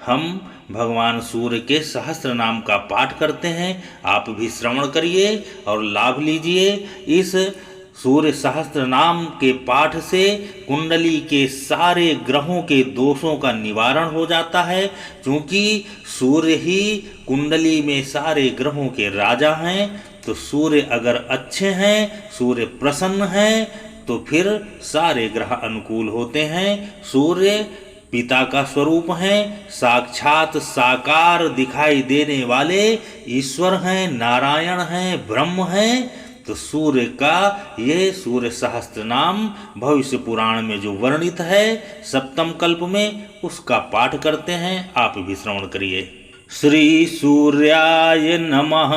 हम भगवान सूर्य के सहस्त्र नाम का पाठ करते हैं। आप भी श्रवण करिए और लाभ लीजिए। इस सूर्य सहस्त्र नाम के पाठ से कुंडली के सारे ग्रहों के दोषों का निवारण हो जाता है, क्योंकि सूर्य ही कुंडली में सारे ग्रहों के राजा हैं। तो सूर्य अगर अच्छे हैं, सूर्य प्रसन्न हैं, तो फिर सारे ग्रह अनुकूल होते हैं। सूर्य पिता का स्वरूप हैं, साक्षात साकार दिखाई देने वाले ईश्वर हैं, नारायण हैं, ब्रह्म हैं। तो सूर्य का ये सूर्य सहस्त्र नाम भविष्य पुराण में जो वर्णित है सप्तम कल्प में, उसका पाठ करते हैं। आप भी श्रवण करिए। श्री सूर्याय नमः।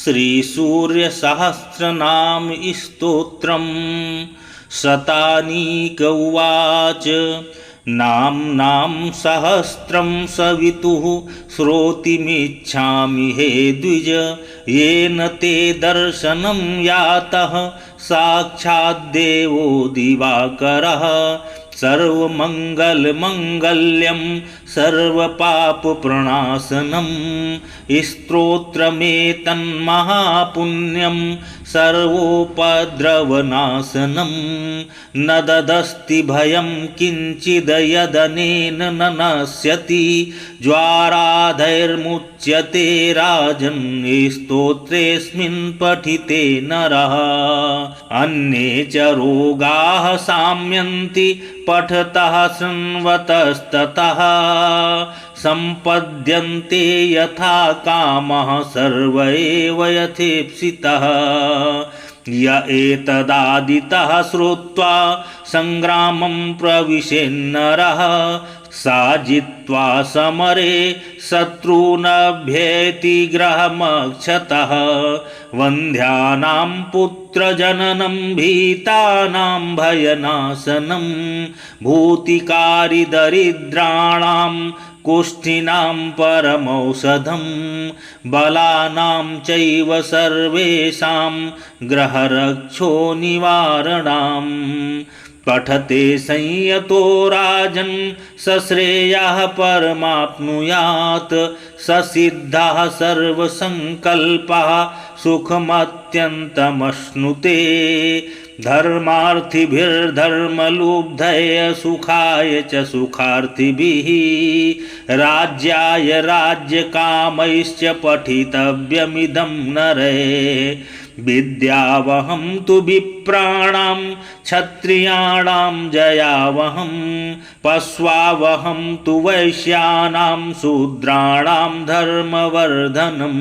श्री सूर्य सहस्त्र नाम स्तोत्रम। शतानीक उवाच। नाम सहस्रम सवितुः श्रोतिमिच्छामि हे द्विज। येन ते दर्शनं यातः साक्षाद्देवो दिवाकरः। सर्वमङ्गलमङ्गल्यं सर्वपापप्रणाशनं। स्तोत्रमेतन्महापुण्यं सर्वोपद्रवनाशनं। न ददस्ति भयं किञ्चिद् यदनेन न नश्यति। ज्वाराधैर्मुच्यते राजन् स्तोत्रेऽस्मिन् पठिते नरः। अन्ये च रोगाः शाम्यन्ति पठतः शृण्वतस्ततः। सम्पद्यन्ते यथा कामः सर्व एव यथेप्सितः। य एतदादितः श्रुत्वा संग्रामं प्रविशेन्नरः। सा जित्वा समरे शत्रूनभ्येति ग्रहमक्षतः। वन्ध्यानां पुत्रजननं भीतानां भयनाशनं। भूतिकारिदरिद्राणां कुष्ठिनां परमौषधं। बलानां चैव सर्वेषां ग्रहरक्षो निवारणाम्। पठते संयतो राजन् सश्रेयः परमाप्नुयात्। ससिद्धः सर्वसंकल्पः सुखमत्यन्तमश्नुते। धर्मार्थिभिर्धर्मलुब्धये सुखाय च सुखार्थिभिः। राज्याय राज्यकामैश्च पठितव्यमिदं नरे। विद्यावहं तु विप्राणां क्षत्रियाणां जयावहं। पश्वावहं तु वैश्यानां शूद्राणां धर्मवर्धनं।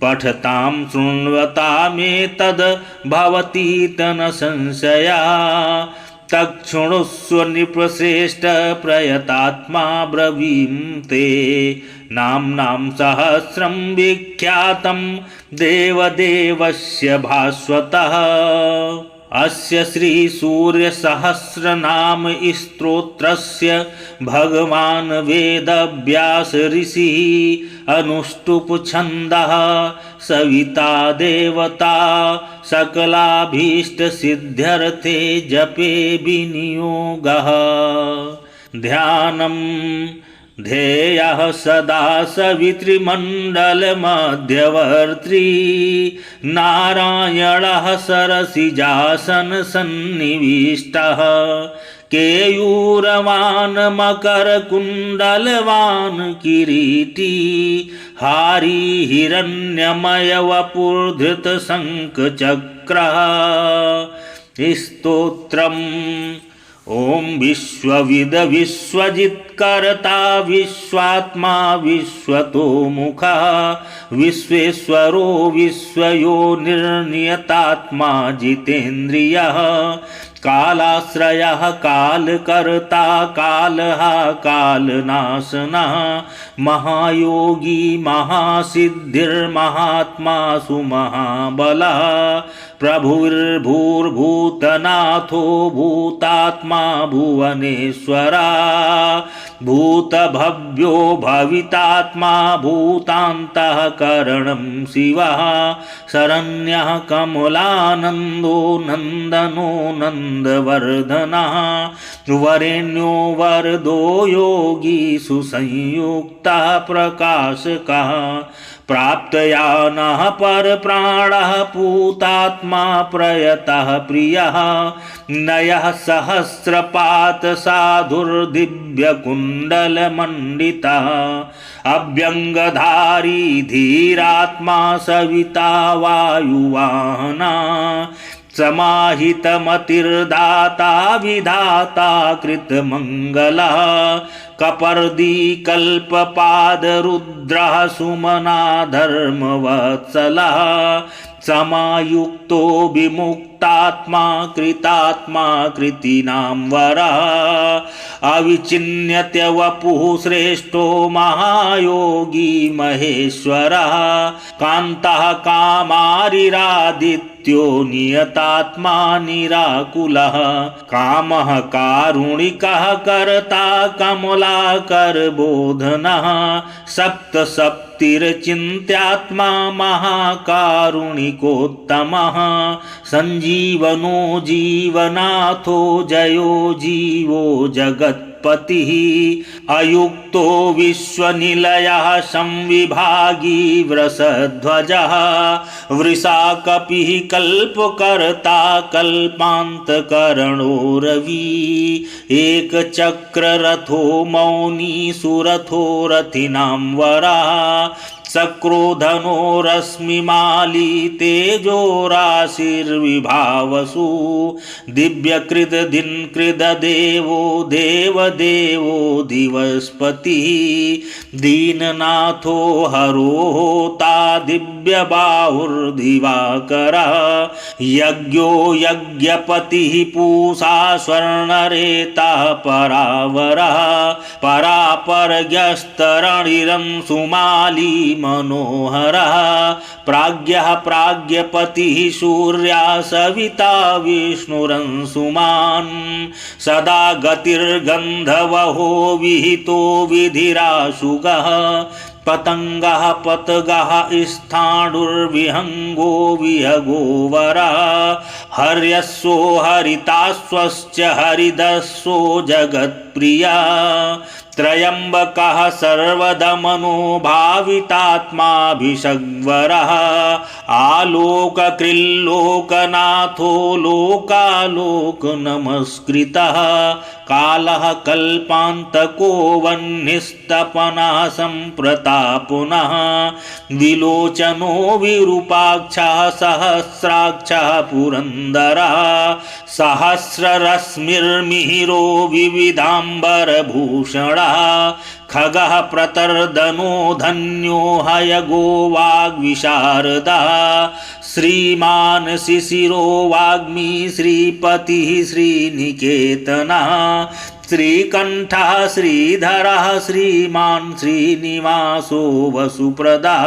पठतां शृण्वतामेतद् भवतीत न संशया। तच्छृणुष्व नृपश्रेष्ठ प्रयतात्मा ब्रवीं ते। नाम्नां सहस्रं विख्यातं देवदेवस्य भास्वतः। अस्य श्री सूर्य सहस्र नाम स्तोत्रस्य भगवान वेदव्यास ऋषिः अनुष्टुप छन्दः। सविता देवता सकलाभीष्ट सिद्ध्यर्थे जपे विनियोगः। ध्यानम् ध्येयः सदा सवितृमण्डलमध्यवर्ती। नारायणः सरसिजासनसन्निविष्टः। केयूरवान् मकरकुण्डलवान् किरीटी। हारी हिरण्यमयवपुर्धृतशङ्खचक्रः। स्तोत्रम्। ओम विश्वविद विश्वजित्कर्ता विश्वात्मा विश्वतोमुखः। विश्वेश्वरो विश्वयोनिर्नियतात्मा जितेन्द्रियः। कालाश्रयः कालकर्ता कालः कालनाशनः। महायोगी महासिद्धिर्महात्मा सुमहाबलः। प्रभुर्भूर्भूतनाथो भूतात्मा भुवनेश्वरा भूतभव्यो भवितात्मा भूतान्तःकरणं शिवः शरण्यः कमलानन्दो नन्दनो नन्दवर्धनः वरेण्यो वरदो योगी सुसंयुक्तः प्रकाशकः प्राप्तयानः परप्राणः पूतात्मा प्रयतः प्रियः नयः सहस्रपात साधुर्दिव्यकुण्डलमण्डितः अभ्यङ्गधारी धीरात्मा सविता वायुवाहना समाहितमतिर्दाता विधाता कृतमङ्गलः कपर्दी कल्पपादरुद्रः सुमना धर्मवत्सलः समायुक्तो विमुक्तात्मा कृतात्मा कृतीनां वरः अविचिन्यत्य वपुः श्रेष्ठो महायोगी महेश्वरः कान्तः कामारिरादित्यो नियतात्मा निराकुलः कामः कारुणिकः कर्ता कमलाकरबोधनः सप्तसप्तिर्चिन्त्यात्मा महाकारुणिकोत्तमः सञ्जीवनो जीवनाथो जयो जीवो जगत्पतिः अयुक्तो विश्वनिलयः संविभागी वृषध्वजः वृषाकपिः कल्पकर्ता कल्पान्तकरणो रवि एकचक्ररथो मौनी सुरथो रथिनां वरः सक्रोधनो रश्मिमाली तेजो राशिर्विभावसु दिव्यकृतदिन्कृत देवो देवदेवो दिवस्पतिः दीननाथो हरो होता दिव्यबाहुर्दिवाकरः यज्ञो यज्ञपतिः पूषा स्वर्णरेतः परावरः परापरज्ञस्तरणिरं सुमाली मनोहरः प्राज्ञः प्राज्ञपतिः सूर्या सविता विष्णुरंशुमान् सदा गतिर्गन्धवहो विहितो विधिराशुगः पतंगः पतगः स्थाणुर्विहंगो विहगो वरः हर्यस्सो हरिताश्वश्च हरिदस्सो जगत्प्रिया त्रयंबकः सर्वदमनो भावितात्माभिषग्वरः आलोककृल्लोकनाथो लोकालोकनमस्कृतः कालः कल्पान्तको वह्निस्तपनः सम्प्रतापुनः विलोचनो विरूपाक्षः सहस्राक्षः पुरन्दरः सहस्ररश्मिर्मिहिरो विविधाम्बरभूषणः खगः प्रतर्दनो धन्यो हयगो वाग्विशारदः श्रीमान् शिशिरो वाग्मी श्रीपतिः श्रीनिकेतनः श्रीकण्ठः श्रीधरः श्रीमान् श्रीनिवासो वसुप्रदः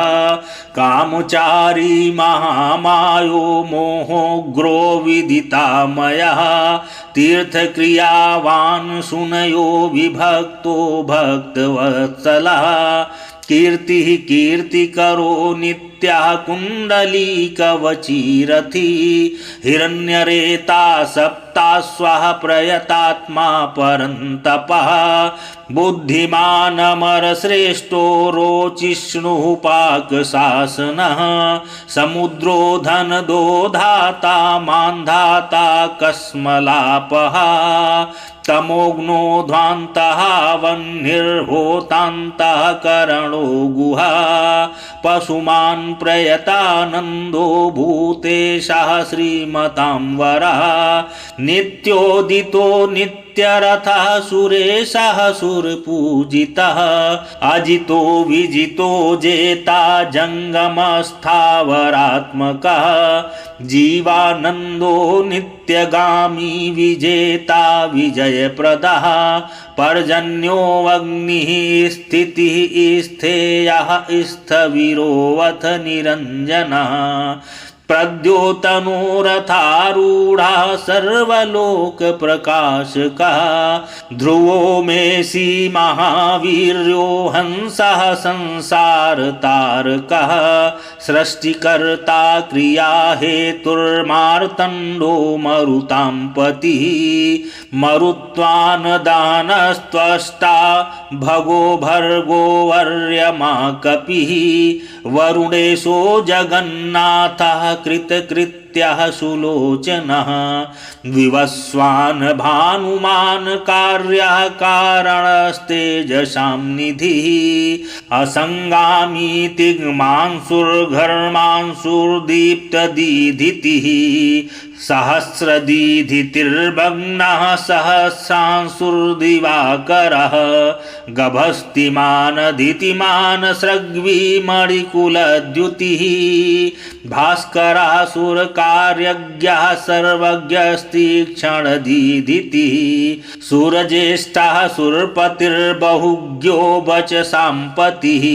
कामचारी महामायो मोहोग्रो विदितामयः तीर्थक्रियावान् सुनयो विभक्तो भक्तवत्सलः कीर्तिः कीर्तिकरो नित्यः कुण्डलीकवचीरथी हिरण्यरेता सप्ताश्वः प्रयतात्मा परन्तपः बुद्धिमानमरश्रेष्ठो रोचिष्णुः पाकशासनः समुद्रो धनदो धाता मान्धाता कस्मलापः तमोग्नो ध्वान्तः वह्निर्होतान्तः करणो गुहा पशुमान् प्रयतानन्दो भूतेशः श्रीमतां वरः नित्योदितो नित्यरथः सुरेशः सुरपूजितः अजितो विजितो जेता जङ्गमस्थावरात्मकः जीवानन्दो नित्यगामी विजेता विजयप्रदः पर्जन्यो अग्निः स्थितिः स्थेयः स्थविरोऽथ निरञ्जनः प्रद्योतनोरथारूढ़ा सर्वलोक प्रकाशका ध्रुवो मेषी महावीर्यो हंसः संसार तारकः सृष्टिकर्ता क्रिया हेतुर्मार्तण्डो मरुतां पतिः मरुत्वानदानस्त्वष्टा भगो भर्गो वर्यमा कपिः वरुणेशो जगन्नाथः कृतकृत्यः सुलोचनः विवस्वान् भानुमान् कार्यः कारणस्तेजसां निधिः असंगामी तिग्मांसुर्घर्मांसुर्दीप्तदीधितिः सहस्रदीधितिर्भग्नः सहस्रांशुर्दिवाकरः गभस्तिमान् धितिमान् सृग्वी मणिकुलद्युतिः भास्करासुरकार्यज्ञः सर्वज्ञस्तीक्ष्णदीधितिः सुरज्येष्ठः सुरपतिर्बहुज्ञो वचसां पतिः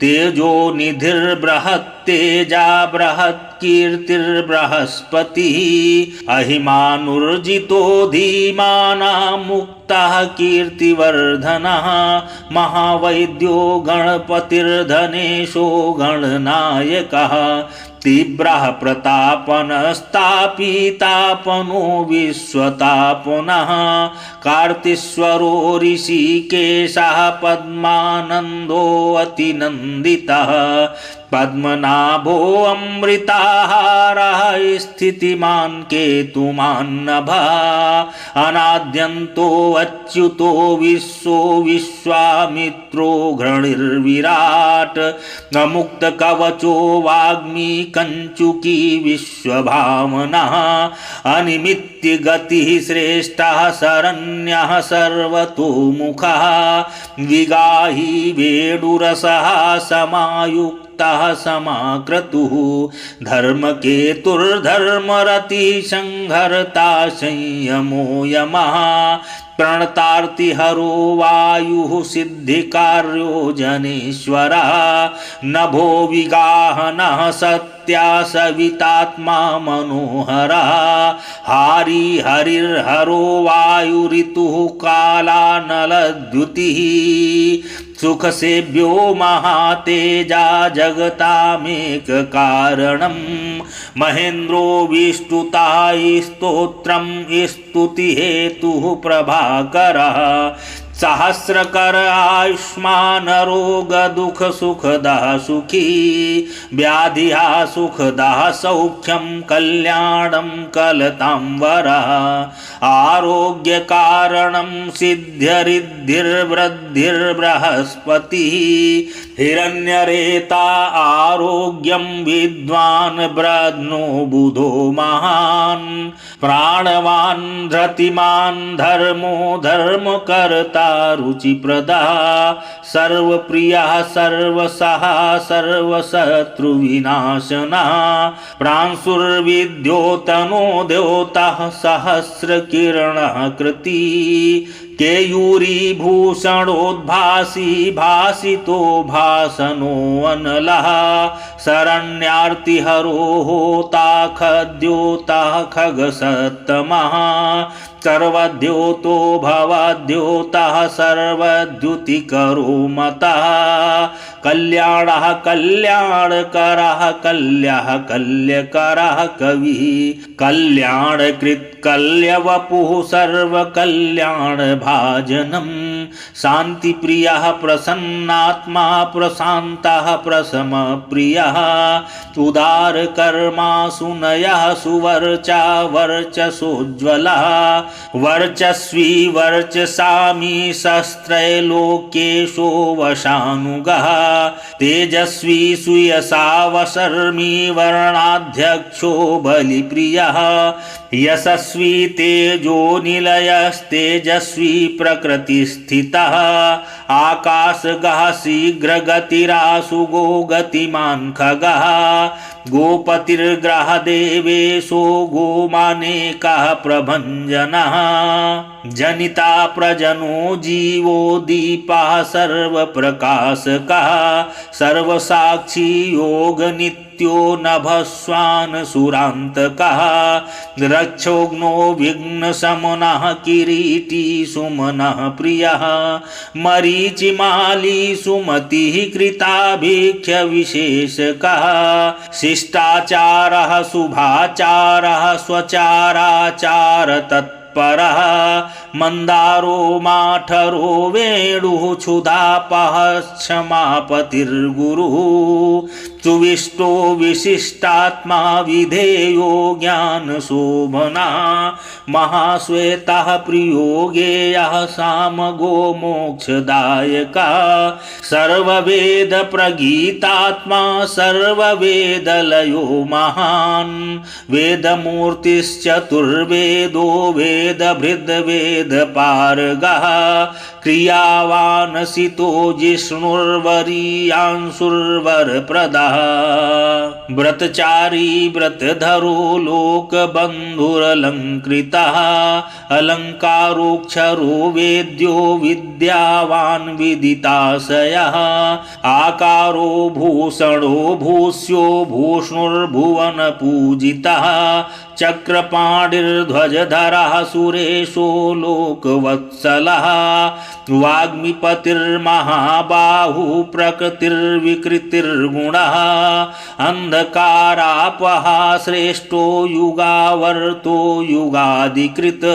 तेजो निधिर्बृहत्तेजा बृहत्कीर्तिर्बृहस्पतिः अहिमानुर्जितो धीमानां मुक्तः कीर्तिवर्धनः महावैद्यो गणपतिर्धनेशो गणनायकः तीव्रः प्रतापनस्तापितापनो विश्वतापनः कार्तीश्वरो ऋषिकेशः पद्मानन्दो अतिनन्दितः पद्मनाभो अमृताहारः स्थितिमान् केतुमान्नभः अनाद्यन्तो अच्युतो विश्वो विश्वामित्रो घृणिर्विराट् अमुक्तकवचो वाग्मी कञ्चुकी विश्वभावनः अनिमित्य गतिः श्रेष्ठः शरण्यः सर्वतोमुखः विगाही वेणुरसः समायुक्तः समाक्रतुः धर्मकेतुर्धर्मरतिसंहर्ता संयमो यमः प्रणतार्तिहरो वायुः सिद्धिकार्यो जनेश्वरः नभो विगाहनः सत्या सवितात्मा मनोहरः हारी हरिर्हरो वायुरितुः कालानलद्युतिः सुखसेभ्यो महातेजा जगतामेक कारणं महेन्द्रो विष्णुता स्तोत्रं स्तुतिहेतुः प्रभाकरः सहस्रकर आयुष्मान रोग दुख सुखदः सुखी व्याधिः सुखदः सौख्यं कल्याणं कलतां वरः आरोग्य कारणं सिद्ध्यरिद्धिर्वृद्धिर्बृहस्पतिः हिरण्यरेता आरोग्यं विद्वान् ब्रध्नो बुधो महान् प्राणवान् धृतिमान् धर्मो धर्मकर्ता रुचिप्रदा सर्वप्रियः सर्वसः सर्वशत्रुविनाशनः प्रांशुर्विद्योतनो द्योतः सहस्रकिरणः कृति केयूरीभूषणोद्भासी भासितो भासनो अनलः शरण्यार्तिहरो होता खद्योता खगसत्तमः सर्वद्योतो भवद्योतः सर्वद्युतिकरो मतः कल्याणः कल्याणकरः कल्यः कल्यकरः कविः कल्याणकृत् कल्यवपुः सर्वकल्याणभाजनम् शान्तिप्रियः प्रसन्नात्मा प्रशान्तः प्रशमप्रियः उदारकर्मा सुनयः सुवर्चा वर्चसोज्ज्वलः वर्चस्वी वर्चसामी शस्त्रैलोक्येशो वशानुगः तेजस्वी सुयसा वशर्मी वर्णाध्यक्षो बलिप्रियः यशस्वी तेजो निलयस्तेजस्वी प्रकृतिस्थितः आकाशगः शीघ्रगतिरासुगो गतिमान् खगः गोपतिर्ग्रह देवेशो गोमानेकः प्रभञ्जनः जनिता प्रजनो जीवो दीपः सर्वप्रकाशकः सर्वसाक्षी योग नित्य दैत्यो नभस्वान् सुरान्तकः रक्षोघ्नो विघ्नशमनः किरीटी सुमनः प्रियः मरीचिमाली सुमतिः कृताभिख्य विशेषकः शिष्टाचारः शुभाचारः स्वचाराचार तत्परः मंदारो माठरो वेणुः क्षुधापः क्षमापतिर्गुरुः सुविष्टो विशिष्टात्मा विधेयो ज्ञानशोभना महाश्वेतः प्रियो गेयः सामगो मोक्षदायकः सर्ववेद प्रगीतात्मा सर्ववेदलयो महान् वेदमूर्तिश्चतुर्वेदो वेदभृद्वेदपारगः क्रियावान् सितो जिष्णुर्वरीयांशुर्वरप्रदः व्रतचारी व्रतधरो लोकबन्धुरलङ्कृतः अलङ्कारोक्षरो वेद्यो विद्यावान् विदिताशयः आकारो भूषणो भूष्यो भूष्णुर्भुवनपूजितः चक्रपाणिर्ध्वजधरः सुरेशो लोकवत्सलः वाग्मिपतिर्महाबाहुः प्रकृतिर्विकृतिर्गुणः अंधकारापः श्रेष्ठो युगावर्तो युगादिकृत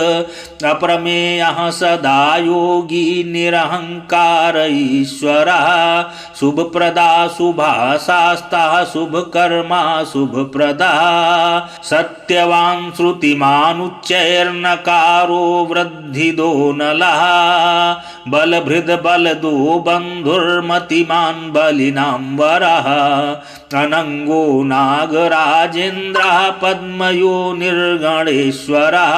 अप्रमेयः सदा योगी निरहंकार ईश्वरः शुभप्रदा शुभाशास्ता शुभकर्मा शुभप्रदा सत्यवान् श्रुतिमानुच्चैर्नकारो वृद्धिदो नलः बलभृद बलदो बन्धुर्मतिमान् बलिनां वरः अनंगो नागराजेन्द्रः पद्मयो निर्गणेश्वरः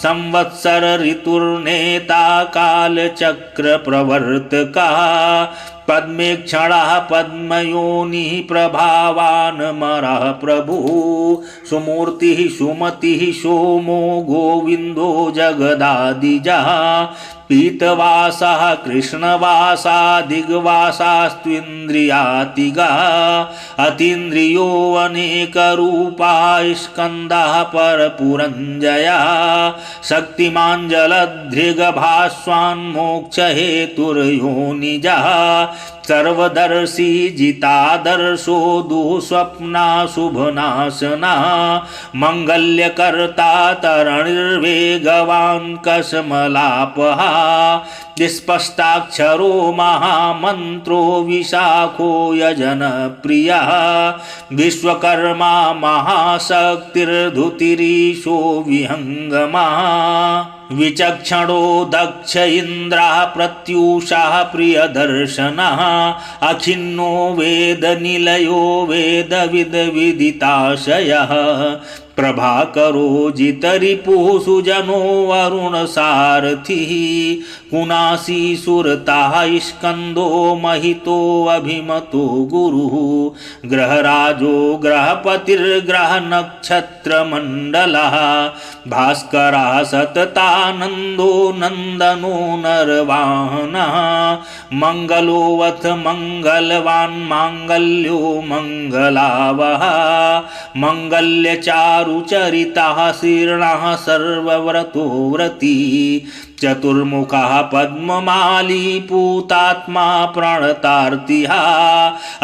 संवत्सर ऋतुर्नेता कालचक्रप्रवर्तकः पद्मेक्षणः पद्मयोनिः प्रभावान् मरः प्रभुः सुमूर्तिः सुमतिः सोमो गोविन्दो जगदादिजः पीतवासः कृष्णवासा दिग्वासास्त्विन्द्रियातिगः अतीन्द्रियो अनेकरूपा स्कन्दः परपुरञ्जयः शक्तिमान् जलधृगभास्वान् मोक्षहेतुर्योनिजः सर्वदर्शी जितादर्शो दुःस्वप्ना शुभनाशना मंगल्यकर्ता तरणिर्वेगवान् कसमलापः स्पष्टाक्षरो महामन्त्रो विशाखो यजनप्रियः विश्वकर्मा महाशक्तिर्धुतिरीशो विहङ्गमः विचक्षणो दक्ष इन्द्रः प्रत्यूषः प्रियदर्शनः अखिन्नो वेदनिलयो वेदविद्विदिताशयः प्रभाकरो जितरिपुः सुजनो वरुणसारथिः कुनासी सुरताः स्कन्दो महितो अभिमतो गुरुः ग्रहराजो ग्रहपतिर्ग्रहनक्षत्रमण्डलः भास्करः सततानन्दो नन्दनो नरवाहनः मङ्गलोऽथ मङ्गलवान् माङ्गल्यो मङ्गलावः मङ्गल्यचारुचरितः शीर्णः सर्वव्रतो व्रती चतुर्मुखः पद्ममाली पूतात्मा प्रणतार्तिः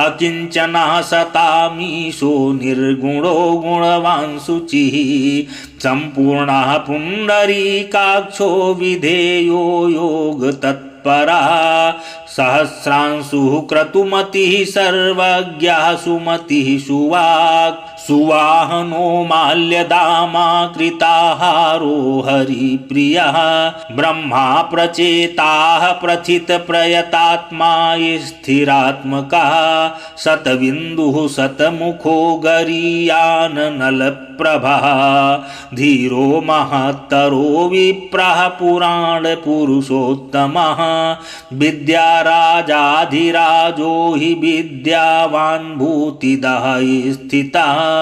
अकिञ्चनः सतामीशो निर्गुणो गुणवान् शुचिः सम्पूर्णः पुण्डरीकाक्षो विधेयो योगतत्परः सहस्रांशुः क्रतुमतिः सर्वज्ञः सुमतिः सुवाक् सुवाहनो माल्यदामा कृताहारो हरिप्रियः ब्रह्मा प्रचेताः प्रथित प्रयतात्मा स्थिरात्मकः शतबिन्दुः शतमुखो गरीयाननलप्रभः धीरो महत्तरो विप्रः पुराणपुरुषोत्तमः विद्याराजाधिराजो हि विद्यावान् भूतिदः स्थितः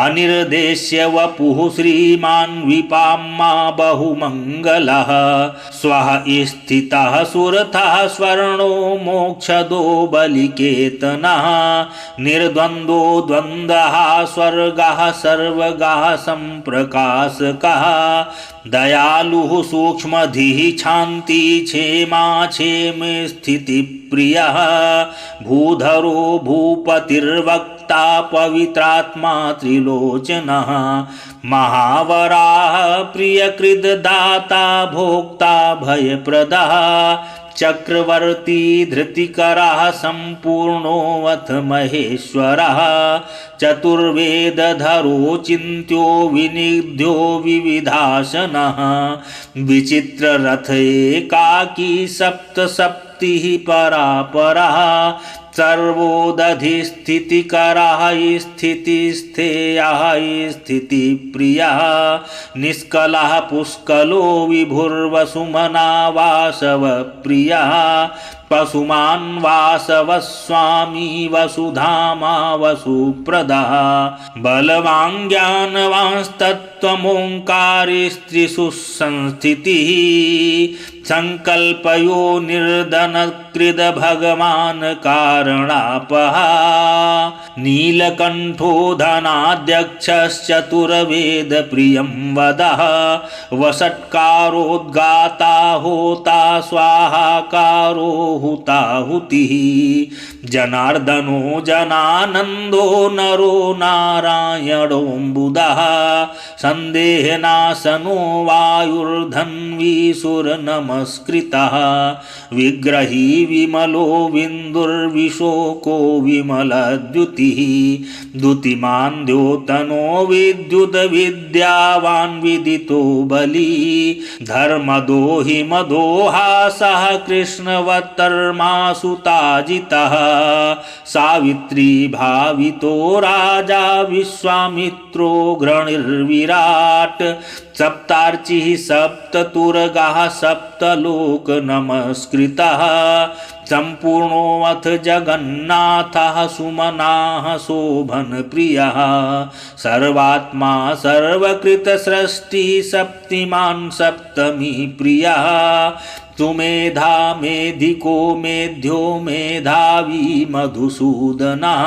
अनिर्देश्य वपुः श्रीमान् विपाम्मा बहुमङ्गलः स्वः स्थितः सुरथः स्वर्णो मोक्षदो बलिकेतनः निर्द्वन्द्वो द्वन्द्वः स्वर्गः सर्वगः सम्प्रकाशकः दयालुः सूक्ष्मधिः क्षान्ति क्षेमा क्षेम स्थितिप्रियः भूधरो भूपतिर्वक्ता पवित्रात्मा त्रिलोचनः महावराः प्रियकृतदाता भोक्ता भयप्रदः चक्रवर्ती धृतिकरः सम्पूर्णोऽथ महेश्वरः चतुर्वेदधरो चिन्त्यो विनिग्ध्यो विविधासनः विचित्ररथ एकाकी सप्तसप्तिः परापरः सर्वोदधिस्थितिकरः स्थितिस्थेयः स्थितिप्रियः निष्कलः पुष्कलो विभुर्वसुमना वासवप्रियः पशुमान् वासवस्वामी वसुधामा वसुप्रदः बलवान् ज्ञानवांस्तत्त्वमोङ्कारी स्त्रीषु संस्थितिः संकल्पयो निर्धनकृद भगवान् कारणापः नीलकण्ठो धनाध्यक्षश्चतुर्वेद प्रियं वदः वषट्कारोद्गाता होता स्वाहाकारो हुताहुतिः जनार्दनो जनानन्दो नरो नारायणोऽम्बुदः सन्देहनाशनो वायुर्धन्वी सुरनमस्कृतः विग्रही विमलो विन्दुर्विशोको विमलद्युतिः द्युतिमान् द्योतनो विद्युत विद्यावान् विदितो बली धर्मदो हि मदोहासः कृष्णवत्तर्मासुताजितः सावित्री भावितो राजा विश्वामित्रो घृणिर्विराट् सप्तार्चिः सप्ततुरगः सप्तलोक नमस्कृतः सम्पूर्णोऽथ जगन्नाथः सुमनाः शोभनप्रियः सर्वात्मा सर्वकृतसृष्टि शक्तिमान् सप्तमी प्रियः सुमेधा मेधिको मेध्यो मेधावी मधुसूदनः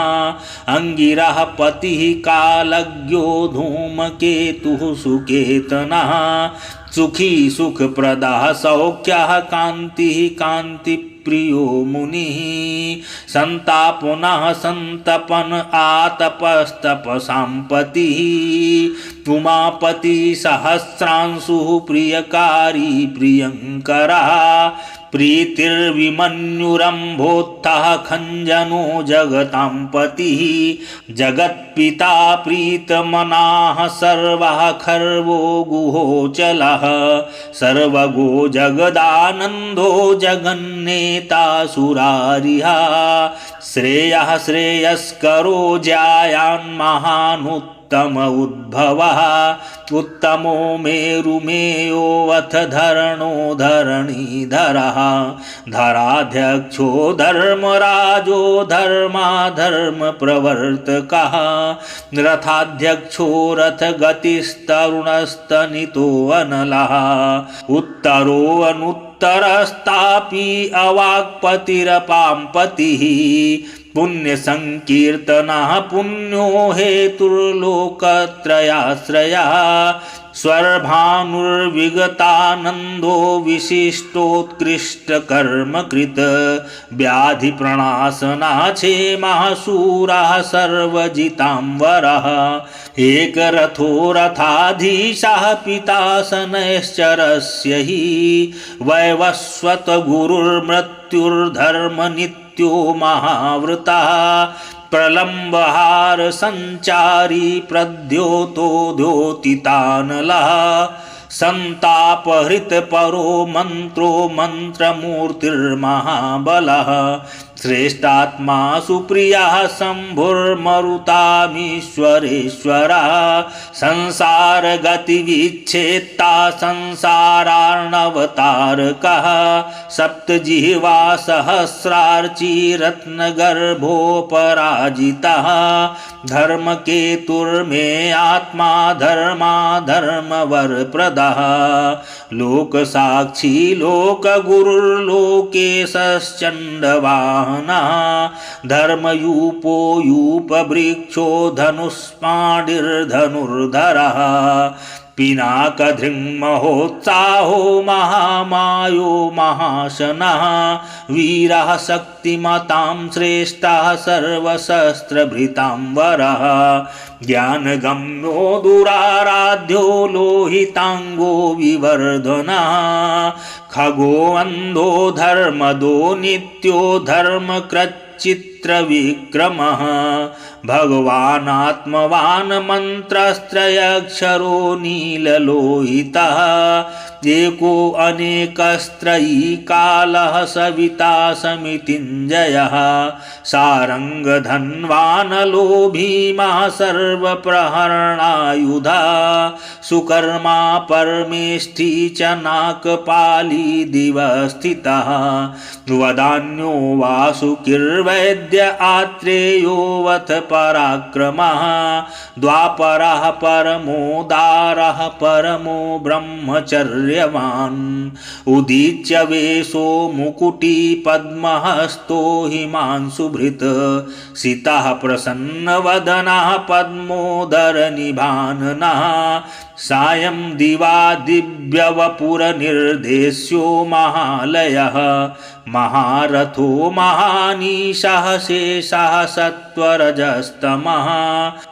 अंगिरः पतिः कालज्ञो धूमकेतुः सुकेतनः सुखी सुखप्रदः सौख्यः कान्तिः कान्तिप्रियो मुनिः संतापनः संतपन आतपस्तपसाम्पतिः उमापति सहस्रांशुः प्रियकारी प्रियङ्करः प्रीतिर्विमन्युरम्भोत्थः खञ्जनो जगतां पतिः जगत्पिता प्रीतमनाः सर्वः खर्वो गुहोचलः सर्वगो जगदानन्दो जगन्नेता सुरारिः श्रेयः श्रेयस्करो जायान् महानुत्तम उद्भवः उत्तमो मेरुमेयोऽथ धरणो धरणीधरः धराध्यक्षो धर्मराजो धर्माधर्मप्रवर्तकः रथाध्यक्षो रथगतिस्तरुणस्तनितो अनलः उत्तरो अनुत्तरस्तापि अवाक्पतिरपाम्पतिः पुण्यसंकीर्तनः पुण्यो हेतुर्लोकत्रयाश्रयः स्वर्भानुर्विगतानन्दो विशिष्टोत्कृष्टकर्मकृत व्याधिप्रणाशनः क्षेमः शूरः सर्वजितांवरः एकरथो रथाधीशः पिता शनैश्चरस्य हि वैवस्वत गुरुर्मृत्युर्धर्मनित्यो महाव्रतः प्रलम्बहार संचारी प्रद्योतो द्योतितानलः संतापहृत परो मंत्रो मंत्रमूर्तिर्महाबलः श्रेष्ठात्मा सुप्रियः शम्भुर्मरुतामीश्वरेश्वरः संसारगतिविच्छेत्ता संसारार्णवतारकः सप्तजिह्वा सहस्रार्ची रत्नगर्भोपराजितः धर्मकेतुर्मे आत्मा धर्मवरप्रदः लोकसाक्षी लोकगुरुर्लोकेशश्चण्डवाहनः धर्मयूपो यूपवृक्षो धनुष्पाणिर्धनुर्धरः पिनाकधृङ्महोत्साहो महामायो महाशनः वीरः शक्तिमतां श्रेष्ठः सर्वशस्त्रभृतांबरः ज्ञानगम्यो दुराराध्यो लोहिताङ्गो विवर्धनः खगोऽन्धो धर्मदो नित्यो धर्मकृच्चित्रविक्रमः भगवानात्मवान् मन्त्रस्त्रयक्षरो नीललोहितः एको अनेकस्त्रयीकालः सविता समितिञ्जयः सारङ्गधन्वानलो भीमः सर्वप्रहरणायुधा सुकर्मा परमेष्ठी च नाकपाली दिवस्थितः वदान्यो वासुकिर्वैद्य आत्रेयोऽवथ पराक्रमः द्वापरः परमोदारः परमो ब्रह्मचर्यवान् उदीच्य वेशो मुकुटी पद्महस्तो हिमांशुभृत् सितः प्रसन्नवदनः पद्मोदरनिभाननः सायं दिवा दिव्यवपुरनिर्देश्यो महालयः महारथो महानीशः शेषः सत्वरजस्तमः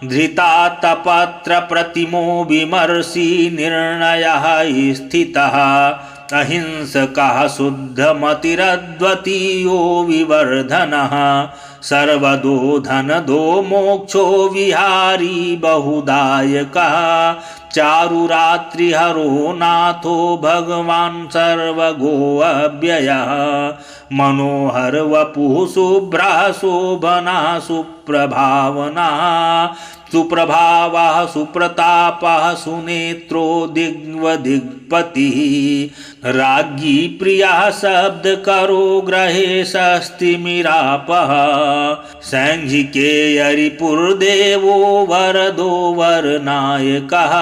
धृतातपत्रप्रतिमो विमर्शी निर्णयः स्थितः अहिंसकः शुद्धमतिरद्वितीयो विवर्धनः सर्वदो धनदो मोक्षो विहारी बहुदायकः चारुरात्रिहरो नाथो भगवान् सर्वगोऽव्ययः मनोहर वपुः शुभ्रः शोभना सुप्रभावना सुप्रभावः सुप्रतापः सुनेत्रो दिग्वदिग्पतिः राज्ञी प्रियः शब्दकरो ग्रहेशस्तिमिरापः सैञ्जिकेयरिपुर्देवो वरदो वरनायकः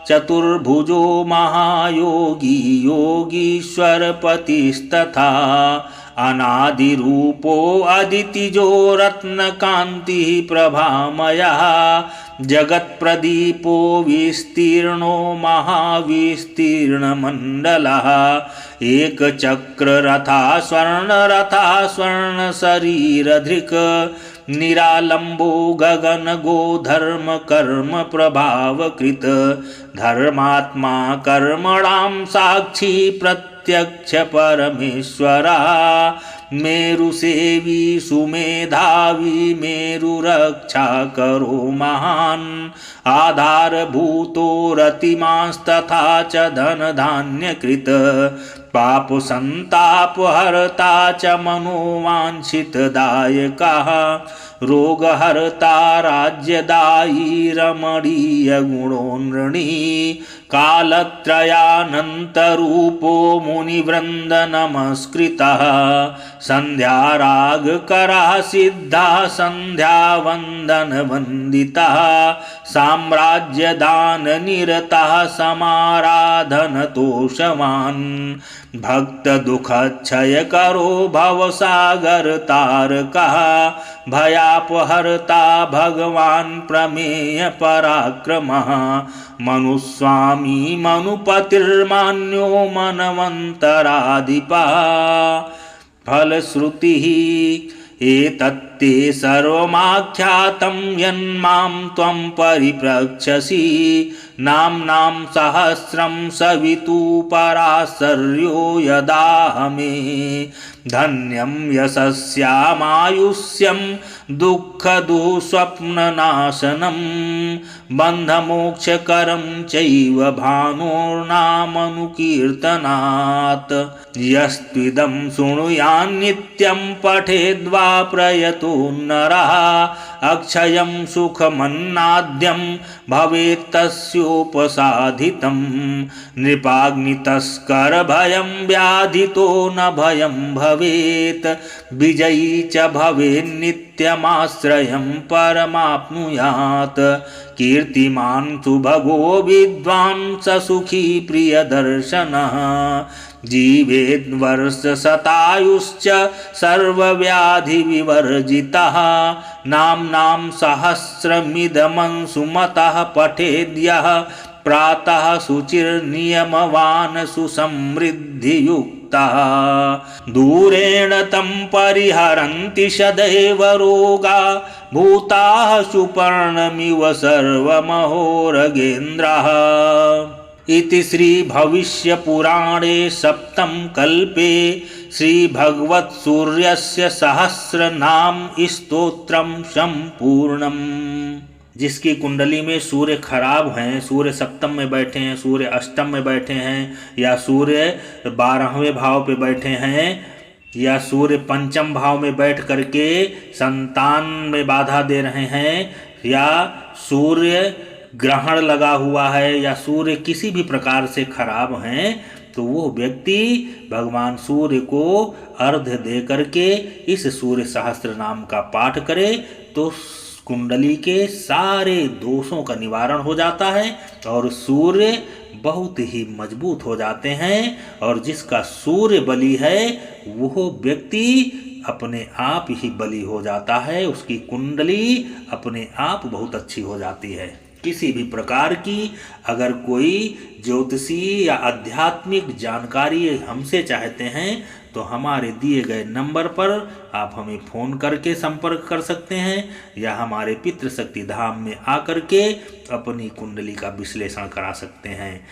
चतुर्भुजो महायोगी योगीश्वरपतिस्तथा अनादिरूपो अदितिजो रत्नकान्तिः प्रभामयः जगत्प्रदीपो विस्तीर्णो महाविस्तीर्णमण्डलः एकचक्ररथा स्वर्णरथा स्वर्णशरीरधृक् निरालम्बो गगनगो धर्म कर्म प्रभावकृत धर्मात्मा कर्मणां साक्षी प्रत्यक्ष परमेश्वरः मेरुसेवी सुमेधावी मेरुरक्षा करो महान् आधारभूतो रतिमांस्तथा च धनधान्यकृत पाप संतापहर्ता च मनोवांछितदायकः रोगहर्ता राज्यदायी रमणीय गुणोन्नृणी कालत्रयानन्तरूपो मुनिवृन्द नमस्कृतः संध्यारागकरः सिद्धः संध्यावन्दनवन्दितः साम्राज्यदाननिरतः समाराधनतोषवान् भक्तदुःखक्षयकरो भवसागरतारकः भयापहर्ता भगवान् प्रमेय पराक्रमः मनुस्वामी मनुपतिर्मान्यो मनवन्तराधिपः फलश्रुतिः एतत्ते सर्वमाख्यातं यन्मां त्वं परिप्रक्षसि नाम्नां सहस्रं सवितु पराशर्यो यदा मे धन्यं यशस्यामायुष्यं दुःखदुःस्वप्ननाशनं बन्धमोक्षकरं चैव भानुर्नामनुकीर्तनात् यस्त्विदं शृणुयान्नित्यं पठेद्वा प्रयतो नरः अक्षयं सुखमन्नाद्यं भवेत् तस्योपसाधितं नृपाग्नितस्करभयं व्याधितो न भयं भवेत् विजयी च भवेन्नित्यमाश्रयं परमाप्नुयात् कीर्तिमान् सुभगो विद्वान् स सुखी प्रियदर्शनः जीवेद्वर्षशतायुश्च सर्वव्याधिविवर्जितः नाम्नां सहस्रमिदमंसुमतः पठेद्यः प्रातः शुचिर्नियमवान् सुसमृद्धियुक्तः दूरेण तं परिहरन्ति सदैव रोगा भूताः सुपर्णमिव सर्वमहोरगेन्द्रः इति श्री भविष्य पुराणे सप्तम कल्पे श्री भगवत्सूर्यस्य सहस्रनाम स्तोत्रम संपूर्णम। जिसकी कुंडली में सूर्य खराब हैं, सूर्य सप्तम में बैठे हैं, सूर्य अष्टम में बैठे हैं, या सूर्य 12वें भाव पे बैठे हैं, या सूर्य पंचम भाव में बैठ करके संतान में बाधा दे रहे हैं, या सूर्य ग्रहण लगा हुआ है, या सूर्य किसी भी प्रकार से खराब हैं, तो वो व्यक्ति भगवान सूर्य को अर्घ्य दे करके इस सूर्य सहस्त्र नाम का पाठ करे तो कुंडली के सारे दोषों का निवारण हो जाता है और सूर्य बहुत ही मजबूत हो जाते हैं। और जिसका सूर्य बली है वो व्यक्ति अपने आप ही बली हो जाता है, उसकी कुंडली अपने आप बहुत अच्छी हो जाती है। किसी भी प्रकार की अगर कोई ज्योतिषी या आध्यात्मिक जानकारी हमसे चाहते हैं तो हमारे दिए गए नंबर पर आप हमें फ़ोन करके संपर्क कर सकते हैं, या हमारे पितृशक्ति धाम में आकर के अपनी कुंडली का विश्लेषण करा सकते हैं।